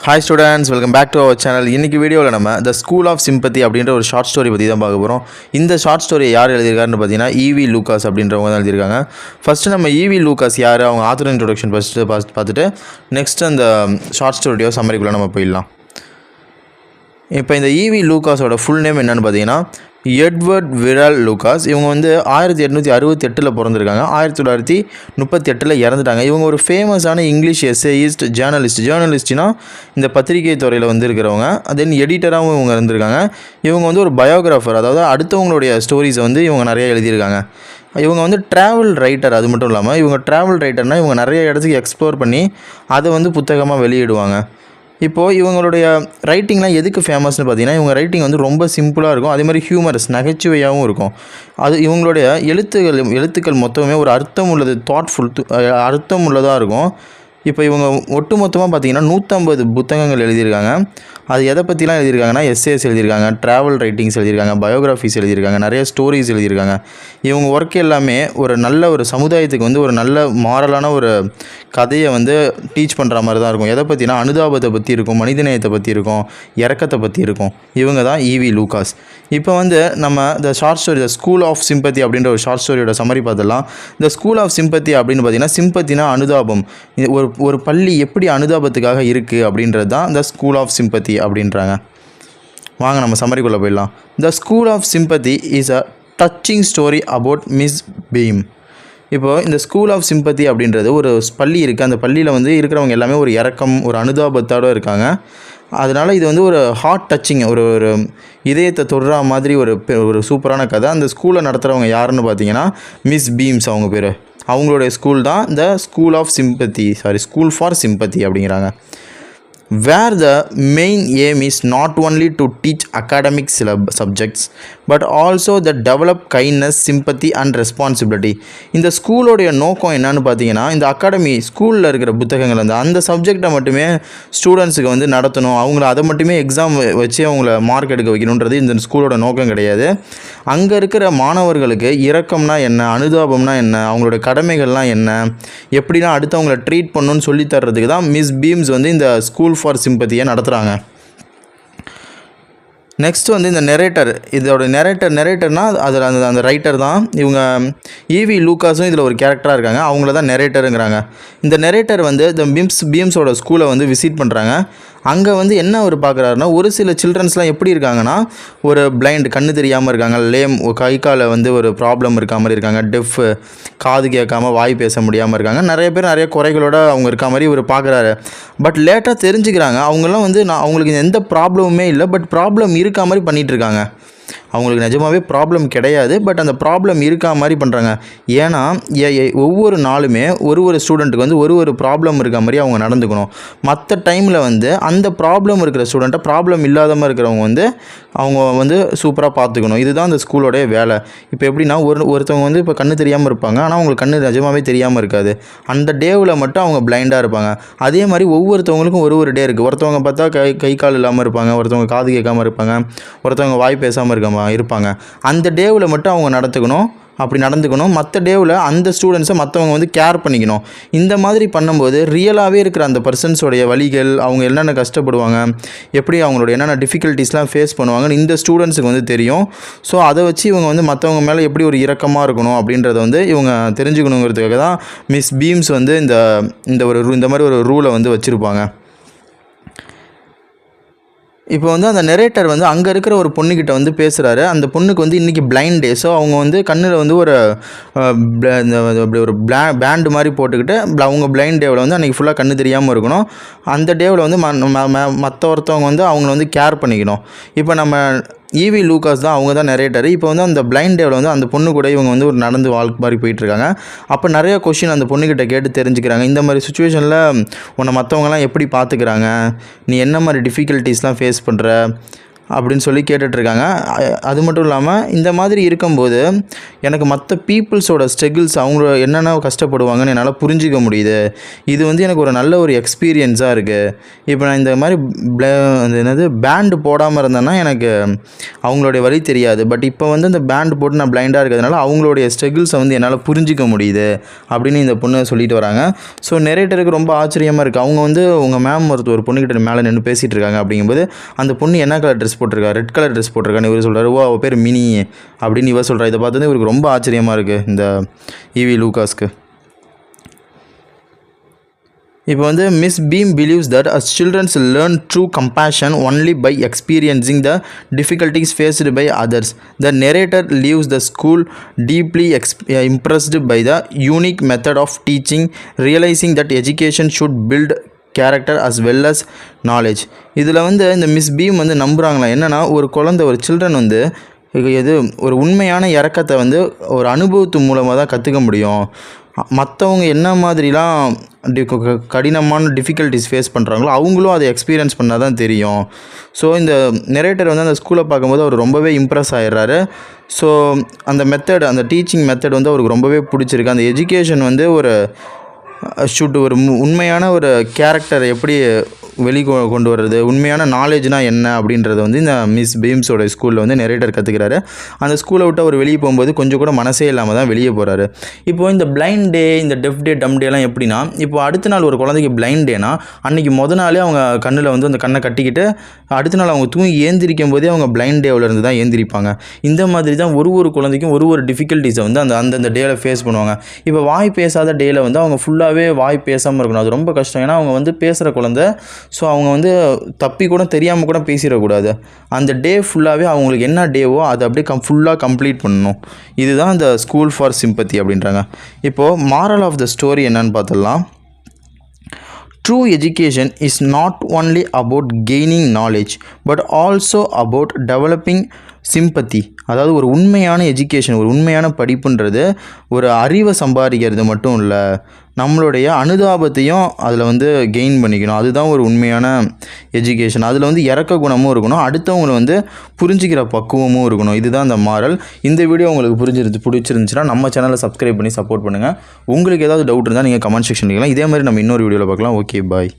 Hi students, welcome back to our channel. இன்றைக்கி வீடியோவில் நம்ம த ஸ்கூல் ஆஃப் சிம்பத்தி அப்படின்ற ஒரு ஷார்ட் ஸ்டோரி பற்றி தான் பார்க்க போகிறோம். இந்த ஷார்ட் ஸ்டோரியை யார் எழுதியிருக்காருன்னு பார்த்தீங்கன்னா ஈவி லூகாஸ் அப்படின்றவங்க தான் எழுதியிருக்காங்க. ஃபஸ்ட்டு நம்ம ஈவி லூகாஸ் யார், அவங்க ஆத்தர் இன்ட்ரோடக்ஷன் ஃபஸ்ட்டு பார்த்துட்டு நெக்ஸ்ட் அந்த ஷார்ட் ஸ்டோரியோ சம்மரிக்குள்ளே நம்ம போயிடலாம். இப்போ இந்த ஈவி லூகாஸோட ஃபுல் நேம் என்னென்னு பார்த்தீங்கன்னா எட்வர்ட் விரால் லூகாஸ். இவங்க வந்து 1868 பிறந்திருக்காங்க. 1938 இறந்துட்டாங்க. இவங்க ஒரு ஃபேமஸான இங்கிலீஷ் எஸ்ஏயிஸ்ட், ஜேர்னலிஸ்ட்னா இந்த பத்திரிகை துறையில் வந்து இருக்கிறவங்க. தென் எடிட்டராகவும் இவங்க இருந்திருக்காங்க. இவங்க வந்து ஒரு பயோகிராஃபர், அதாவது அடுத்தவங்களுடைய ஸ்டோரிஸை வந்து இவங்க நிறைய எழுதியிருக்காங்க. இவங்க வந்து ட்ராவல் ரைட்டர். அது மட்டும் இல்லாமல் இவங்க ட்ராவல் ரைட்டர்னால் இவங்க நிறைய இடத்துக்கு எக்ஸ்ப்ளோர் பண்ணி அதை வந்து புத்தகமாக வெளியிடுவாங்க. இப்போது இவங்களுடைய ரைட்டிங்லாம் எதுக்கு ஃபேமஸ்னு பார்த்தீங்கன்னா, இவங்க ரைட்டிங் வந்து ரொம்ப சிம்பிளாக இருக்கும், அதே மாதிரி ஹியூமரஸ், நகைச்சுவையாகவும் இருக்கும். அது இவங்களுடைய எழுத்துக்கள் மொத்தமே ஒரு அர்த்தம் உள்ளது, அர்த்தம் உள்ளதாக இருக்கும். இப்போ இவங்க ஒட்டுமொத்தமாக பார்த்தீங்கன்னா 150 புத்தகங்கள் எழுதியிருக்காங்க. அது எதை பற்றிலாம் எழுதியிருக்காங்கன்னா, எஸ்ஏஸ் எழுதியிருக்காங்க, ட்ராவல் ரைட்டிங்ஸ் எழுதியிருக்காங்க, பயோகிராஃபிஸ் எழுதியிருக்காங்க, நிறைய ஸ்டோரிஸ் எழுதியிருக்காங்க. இவங்க ஒர்க் எல்லாமே ஒரு சமுதாயத்துக்கு வந்து ஒரு நல்ல மாரலான ஒரு கதையை வந்து டீச் பண்ணுற மாதிரி தான் இருக்கும். எதை பற்றினா அனுதாபத்தை பற்றி இருக்கும், மனிதநேயத்தை பற்றி இருக்கும், இரக்கத்தை பற்றி இருக்கும். இவங்க தான் ஈவி லூகாஸ். இப்போ வந்து நம்ம the short story the school of sympathy அப்படின்ற ஒரு ஷார்ட் ஸ்டோரியோட சம்மரி பார்த்துடலாம். த ஸ்கூல் ஆஃப் சிம்பத்தி அப்படின்னு பார்த்தீங்கன்னா, சிம்பத்தினா அனுதாபம். ஒரு பள்ளி எப்படி அனுதாபத்துக்காக இருக்குது அப்படின்றது தான் த ஸ்கூல் ஆஃப் சிம்பத்தி அப்படின்றாங்க. வாங்க நம்ம சம்மரிக்குள்ளே போயிடலாம். The school of sympathy is a touching story about Miss Beam. இப்போது இந்த ஸ்கூல் ஆஃப் சிம்பத்தி அப்படின்றது ஒரு பள்ளி இருக்குது. அந்த பள்ளியில் வந்து இருக்கிறவங்க எல்லாமே ஒரு இரக்கம், ஒரு அனுதாபத்தோடு இருக்காங்க. அதனால் இது வந்து ஒரு ஹார்ட் டச்சிங், ஒரு இதயத்தை தொடுற மாதிரி ஒரு சூப்பரான கதை. அந்த ஸ்கூலை நடத்துகிறவங்க யாருன்னு பார்த்தீங்கன்னா மிஸ் பீம்ஸ் அவங்க பேர். அவங்களுடைய ஸ்கூல் தான் த ஸ்கூல் ஃபார் சிம்பத்தி அப்படிங்கிறாங்க. Where the main aim is not only to teach academic subjects but also the develop kindness, sympathy and responsibility. இந்த ஸ்கூலோடைய நோக்கம் என்னன்னு பார்த்தீங்கன்னா, இந்த அகாடமி ஸ்கூலில் இருக்கிற புத்தகங்கள் அந்த சப்ஜெக்டை மட்டுமே ஸ்டூடெண்ட்ஸுக்கு வந்து நடத்தணும், அவங்கள அதை மட்டுமே எக்ஸாம் வச்சு அவங்கள மார்க் எடுக்க வைக்கணுன்றது இந்த ஸ்கூலோட நோக்கம் கிடையாது. அங்கே இருக்கிற மாணவர்களுக்கு இரக்கம்னா என்ன, அனுதாபம்னா என்ன, அவங்களோட கடமைகள்லாம் என்ன, எப்படின்னா அடுத்தவங்களை ட்ரீட் பண்ணணும்னு சொல்லி தர்றதுக்கு தான் மிஸ் பீம்ஸ் வந்து இந்த ஸ்கூல் ஃபார் சிம்பத்தியை நடத்துகிறாங்க. நெக்ஸ்ட் வந்து இந்த இதோட நெரேட்டர்னால் அதில் அந்த ரைட்டர் தான். இவங்க ஈவி லூகாஸும் இதில் ஒரு கேரக்டராக இருக்காங்க. அவங்கள தான் நெரேட்டருங்கிறாங்க. இந்த நெரேட்டர் வந்து இந்த பீம்ஸோட ஸ்கூலை வந்து விசிட் பண்ணுறாங்க. அங்கே வந்து என்ன அவர் பார்க்குறாருன்னா, ஒரு சில சில்ட்ரன்ஸ்லாம் எப்படி இருக்காங்கன்னா, ஒரு பிளைண்ட், கண்ணு தெரியாமல் இருக்காங்க, லேம், கை காலை வந்து ஒரு ப்ராப்ளம் இருக்க மாதிரி இருக்காங்க, டெஃப், காது கேட்காமல் வாய் பேச முடியாமல் இருக்காங்க, நிறைய பேர் நிறைய குறைகளோடு அவங்க இருக்க மாதிரி இவர் பார்க்குறாரு. பட் லேட்டாக தெரிஞ்சுக்கிறாங்க அவங்களாம் வந்து அவங்களுக்கு எந்த ப்ராப்ளமுமே இல்லை, பட் ப்ராப்ளம் இருக்கா மாதிரி பண்ணிகிட்ருக்காங்க. அவங்களுக்கு நிஜமாகவே ப்ராப்ளம் கிடையாது, பட் அந்த ப்ராப்ளம் இருக்கா மாதிரி பண்ணுறாங்க. ஏன்னா ஒவ்வொரு நாளுமே ஒரு ஸ்டூடெண்ட்டுக்கு வந்து ஒரு ப்ராப்ளம் இருக்க மாதிரி அவங்க நடந்துக்கணும். மற்ற டைமில் வந்து அந்த ப்ராப்ளம் இருக்கிற ஸ்டூடெண்ட்டை ப்ராப்ளம் இல்லாத மாதிரி இருக்கிறவங்க வந்து அவங்க வந்து சூப்பராக பார்த்துக்கணும். இதுதான் அந்த ஸ்கூலோடைய வேலை. இப்போ எப்படின்னா ஒருத்தவங்க வந்து இப்போ கண்ணு தெரியாமல் இருப்பாங்க, ஆனால் அவங்களுக்கு கண்ணு நிஜமாகவே தெரியாமல் இருக்காது. அந்த டேவில் மட்டும் அவங்க பிளைண்டாக இருப்பாங்க. அதே மாதிரி ஒவ்வொருத்தவங்களுக்கும் ஒரு டே இருக்குது. ஒருத்தவங்க பார்த்தா கை கால் இல்லாமல் இருப்பாங்க, ஒருத்தவங்க காது கேட்காமல் இருப்பாங்க, ஒருத்தவங்க வாய் பேசாமல் இருப்பாங்க. அந்த டேவில் மட்டும் அவங்க நடந்துக்கணும். மற்ற டேவில் அந்த ஸ்டூடெண்ட்ஸை மற்றவங்க வந்து கேர் பண்ணிக்கணும். இந்த மாதிரி பண்ணும்போது ரியலாகவே இருக்கிற அந்த பர்சன்ஸோடைய வலிகள், அவங்க என்னென்ன கஷ்டப்படுவாங்க, எப்படி அவங்களோட என்னென்ன டிஃபிகல்ட்டிஸ்லாம் ஃபேஸ் பண்ணுவாங்கன்னு இந்த ஸ்டூடெண்ட்ஸுக்கு வந்து தெரியும். ஸோ அதை வச்சு இவங்க வந்து மற்றவங்க மேலே எப்படி ஒரு இரக்கமாக இருக்கணும் அப்படின்றத வந்து இவங்க தெரிஞ்சுக்கணுங்கிறதுக்காக தான் மிஸ் பீம்ஸ் வந்து இந்த மாதிரி ஒரு ரூலை வந்து வச்சுருப்பாங்க. இப்போ வந்து அந்த நெரேட்டர் வந்து அங்கே இருக்கிற ஒரு பொண்ணுக்கிட்ட வந்து பேசுகிறாரு. அந்த பொண்ணுக்கு வந்து இன்றைக்கி பிளைண்ட் டே. ஸோ அவங்க வந்து கண்ணில் வந்து அப்படி ஒரு பேண்டு மாதிரி போட்டுக்கிட்டு அவங்க பிளைண்ட் டேவில் வந்து அன்றைக்கி ஃபுல்லாக கண்ணு தெரியாமல் இருக்கணும். அந்த டேவில் வந்து ஒருத்தவங்க வந்து அவங்கள வந்து கேர் பண்ணிக்கணும். இப்போ நம்ம ஈவி லூகாஸ் தான், அவங்க தான் நெரேட்டர். இப்போ வந்து அந்த பிளைண்ட் டேவில் வந்து அந்த பொண்ணு கூட இவங்க வந்து ஒரு நடந்து வாழ்க்கை மாதிரி போயிட்டுருக்காங்க. அப்போ நிறைய கொஷின் அந்த பொண்ணுக்கிட்ட கேட்டு தெரிஞ்சுக்கிறாங்க. இந்த மாதிரி சுச்சுவேஷனில் உன்னை மற்றவங்கலாம் எப்படி பார்த்துக்கிறாங்க, நீ என்ன மாதிரி டிஃபிகல்ட்டிஸ்லாம் ஃபேஸ் பண்ணுற, அப்படின்னு சொல்லி கேட்டுட்ருக்காங்க. அது மட்டும் இல்லாமல் இந்த மாதிரி இருக்கும்போது எனக்கு மற்ற பீப்புள்ஸோட ஸ்ட்ரகிள்ஸ் அவங்க என்னென்ன கஷ்டப்படுவாங்கன்னு என்னால் புரிஞ்சிக்க முடியுது. இது வந்து எனக்கு ஒரு நல்ல ஒரு எக்ஸ்பீரியன்ஸாக இருக்குது. இப்போ நான் இந்த மாதிரி பேண்டு போடாமல் இருந்தேன்னா எனக்கு அவங்களுடைய வழி தெரியாது. பட் இப்போ வந்து இந்த பேண்டு போட்டு நான் பிளைண்டாக இருக்கிறதுனால அவங்களுடைய ஸ்ட்ரகிள்ஸை வந்து என்னால் புரிஞ்சிக்க முடியுது அப்படின்னு இந்த பொண்ணு சொல்லிட்டு வராங்க. ஸோ நெரேட்டருக்கு ரொம்ப ஆச்சரியமாக இருக்குது. அவங்க வந்து உங்கள் மேம் ஒரு பொண்ணுக்கிட்ட மேலே நின்று பேசிகிட்டு இருக்காங்க அப்படிங்கும்போது அந்த பொண்ணு என்ன கலர் ட்ரெஸ் போட்டிருக்கா, ரெட் கலர் ட்ரெஸ் போட்டிருக்கான்னு இவர் சொல்கிறார். ஓ அவள் பேர் மினி அப்படின்னு இவர் சொல்கிறா. இதை பார்த்தது இவருக்கு ரொம்ப ஆச்சரியமாக இருக்குது இந்த ஈவி லூகாஸ்க்கு. இப்போ வந்து Miss Beam believes that as children learn true compassion only by experiencing the difficulties faced by others. The narrator leaves the school deeply impressed by the unique method of teaching, realizing that education should build character as well as knowledge. இதில் வந்து இந்த miss beam வந்து நம்புகிறாங்களா என்னென்னா ஒரு குழந்தை ஒரு children வந்து இது ஒரு உண்மையான இறக்கத்தை வந்து ஒரு அனுபவத்து மூலமாக தான் கற்றுக்க முடியும். மற்றவங்க என்ன மாதிரிலாம் கடினமான டிஃபிகல்ட்டிஸ் ஃபேஸ் பண்ணுறாங்களோ அவங்களும் அதை எக்ஸ்பீரியன்ஸ் பண்ணால் தான் தெரியும். ஸோ இந்த நெரேட்டர் வந்து அந்த ஸ்கூலை பார்க்கும்போது அவர் ரொம்பவே இம்ப்ரெஸ் ஆகிடுறாரு. ஸோ அந்த மெத்தட் அந்த டீச்சிங் மெத்தட் வந்து அவருக்கு ரொம்பவே பிடிச்சிருக்கு. அந்த எஜுகேஷன் வந்து ஒரு ஒரு உண்மையான ஒரு கேரக்டர் எப்படி கொண்டு வர்றது, உண்மையான நாலேஜ்னால் என்ன அப்படின்றத வந்து இந்த மிஸ் பீம்ஸோட ஸ்கூலில் வந்து நெரேட்டர் கற்றுக்கிறாரு. அந்த ஸ்கூலை விட்டு அவர் வெளியே போகும்போது கொஞ்சம் கூட மனசே இல்லாமல் தான் வெளியே போகிறாரு. இப்போது இந்த பிளைண்ட் டே, இந்த டெஃப் டே, டம் டேலாம் எப்படின்னா, இப்போ அடுத்த நாள் ஒரு குழந்தைக்கு பிளைண்ட் டேனா அன்றைக்கி நாளே அவங்க கண்ணில் வந்து அந்த கண்ணை கட்டிக்கிட்டு அடுத்த நாள் அவங்க தூங்கி ஏந்திரிக்கும் போதே அவங்க பிளைண்ட் டேவிலேருந்து தான் ஏந்திரிப்பாங்க. இந்த மாதிரி தான் ஒரு குழந்தைக்கும் ஒரு டிஃபிகல்ட்டிஸை வந்து அந்தந்த டேயில் ஃபேஸ் பண்ணுவாங்க. இப்போ வாய் பேசாத டேயில் வந்து அவங்க ஃபுல்லாகவே வாய் பேசாமல் இருக்கணும். அது ரொம்ப கஷ்டம். ஏன்னா அவங்க வந்து பேசுகிற குழந்தை. ஸோ அவங்க வந்து தப்பி கூட தெரியாமல் கூட பேசிடக்கூடாது. அந்த டே ஃபுல்லாகவே அவங்களுக்கு என்ன டேவோ அதை அப்படியே ஃபுல்லாக கம்ப்ளீட் பண்ணணும். இதுதான் இந்த ஸ்கூல் ஃபார் சிம்பத்தி அப்படின்றாங்க. இப்போது மாரல் ஆஃப் த ஸ்டோரி என்னன்னு பார்த்துடலாம். True education is not only about gaining knowledge but also about developing sympathy. அதாவது ஒரு உண்மையான எஜுகேஷன், ஒரு உண்மையான படிப்புன்றது ஒரு அறிவை சம்பாதிக்கிறது மட்டும் இல்லை, நம்மளுடைய அனுதாபத்தையும் அதில் வந்து கெயின் பண்ணிக்கணும். அதுதான் ஒரு உண்மையான எஜுகேஷன். அதில் வந்து இறக்க குணமும் இருக்கணும், அடுத்தவங்களை வந்து புரிஞ்சிக்கிற பக்குவமும் இருக்கணும். இதுதான் அந்த மாரல். இந்த வீடியோ உங்களுக்கு பிடிச்சிருந்துச்சுன்னா நம்ம சேனலை சப்ஸ்கிரைப் பண்ணி சப்போர்ட் பண்ணுங்கள். உங்களுக்கு ஏதாவது டவுட் இருந்தால் நீங்கள் கமெண்ட் செக்ஷன் கேட்கலாம். இதே மாதிரி நம்ம இன்னொரு வீடியோவில் பார்க்கலாம். ஓகே, பாய்.